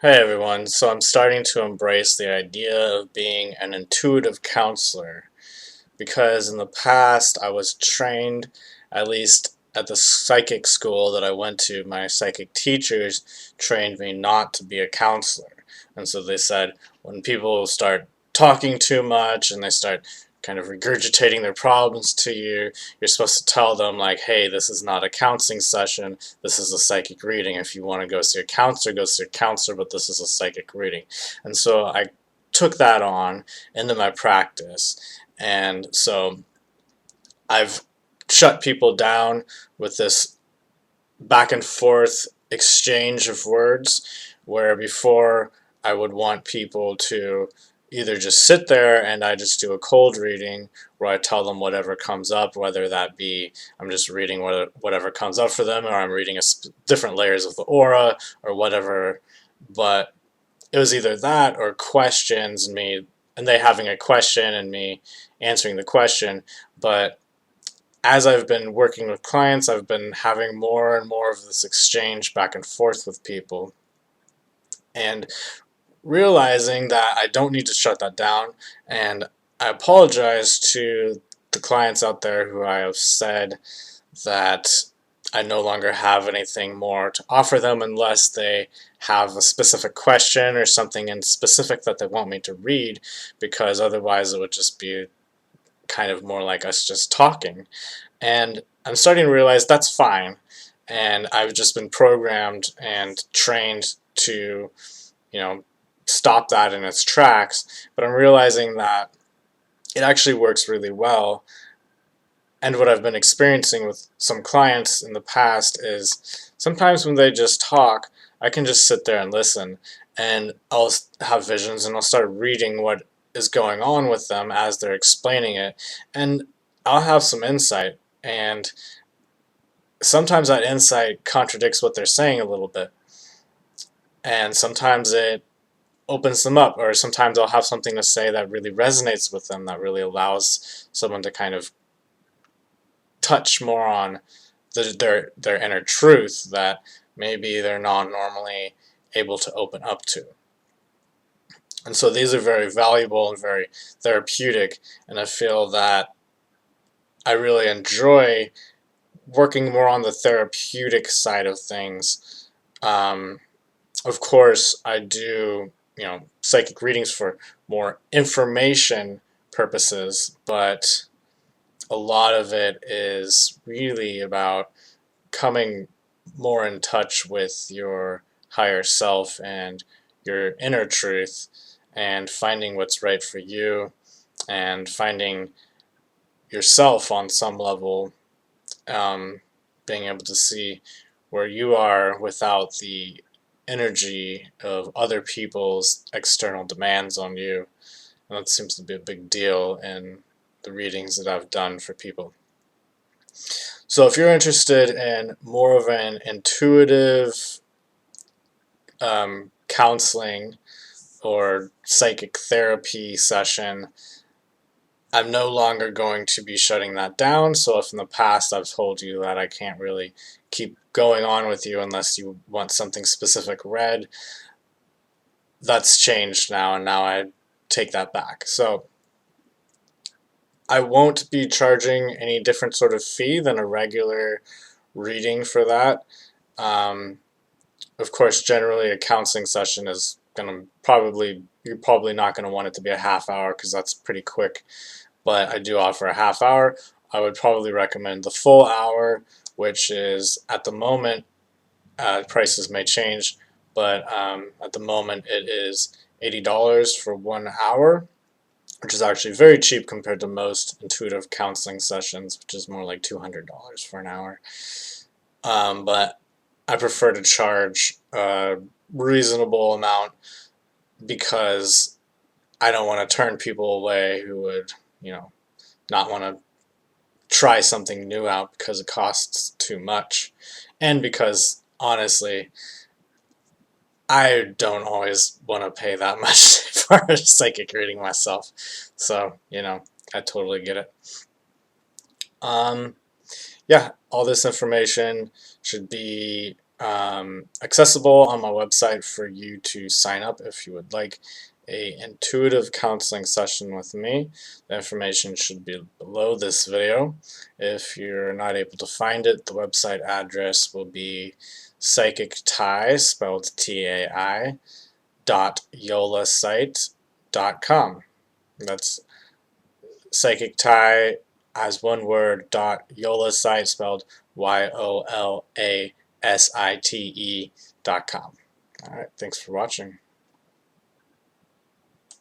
Hey everyone, so I'm starting to embrace the idea of being an intuitive counselor because in the past I was trained, at least at the psychic school that I went to, my psychic teachers trained me not to be a counselor. And so they said when people start talking too much and they start kind of regurgitating their problems to you, you're supposed to tell them like, hey, this is not a counseling session, this is a psychic reading. If you want to go see a counselor, go see a counselor, but this is a psychic reading. And so I took that on into my practice. And so I've shut people down with this back and forth exchange of words, where before I would want people to either just sit there and I just do a cold reading where I tell them whatever comes up, whether that be I'm just reading whatever comes up for them, or I'm reading different layers of the aura or whatever. But it was either that or questions and they having a question and me answering the question. But as I've been working with clients, I've been having more and more of this exchange back and forth with people and realizing that I don't need to shut that down. And I apologize to the clients out there who I have said that I no longer have anything more to offer them unless they have a specific question or something in specific that they want me to read, because otherwise it would just be kind of more like us just talking. And I'm starting to realize that's fine. And I've just been programmed and trained to, you know, stop that in its tracks. But I'm realizing that it actually works really well. And what I've been experiencing with some clients in the past is sometimes when they just talk, I can just sit there and listen. And I'll have visions and I'll start reading what is going on with them as they're explaining it. And I'll have some insight. And sometimes that insight contradicts what they're saying a little bit, and sometimes it opens them up, or sometimes I'll have something to say that really resonates with them, that really allows someone to kind of touch more on their inner truth that maybe they're not normally able to open up to. And so these are very valuable and very therapeutic, and I feel that I really enjoy working more on the therapeutic side of things. Of course, I do, psychic readings for more information purposes, but a lot of it is really about coming more in touch with your higher self and your inner truth and finding what's right for you and finding yourself on some level, um, being able to see where you are without the energy of other people's external demands on you. And that seems to be a big deal in the readings that I've done for people. So if you're interested in more of an intuitive counseling or psychic therapy session, I'm no longer going to be shutting that down. So if in the past I've told you that I can't really keep going on with you unless you want something specific read, that's changed now, and now I take that back. So I won't be charging any different sort of fee than a regular reading for that. Um, of course, generally a counseling session is going to you're probably not going to want it to be a half hour because that's pretty quick, but I do offer a half hour. I would probably recommend the full hour, which is at the moment, prices may change, but at the moment it is $80 for 1 hour, which is actually very cheap compared to most intuitive counseling sessions, which is more like $200 for an hour. But I prefer to charge a reasonable amount because I don't want to turn people away who would, not want to try something new out because it costs too much, and because honestly, I don't always want to pay that much for a psychic reading myself. So, I totally get it. Um, yeah, all this information should be accessible on my website for you to sign up if you would like a intuitive counseling session with me. The information should be below this video. If you're not able to find it, the website address will be psychictai, spelled T-A-I, .yolasite.com. That's psychictai as one word, .yolasite, spelled YOLASITE.com. Alright, thanks for watching.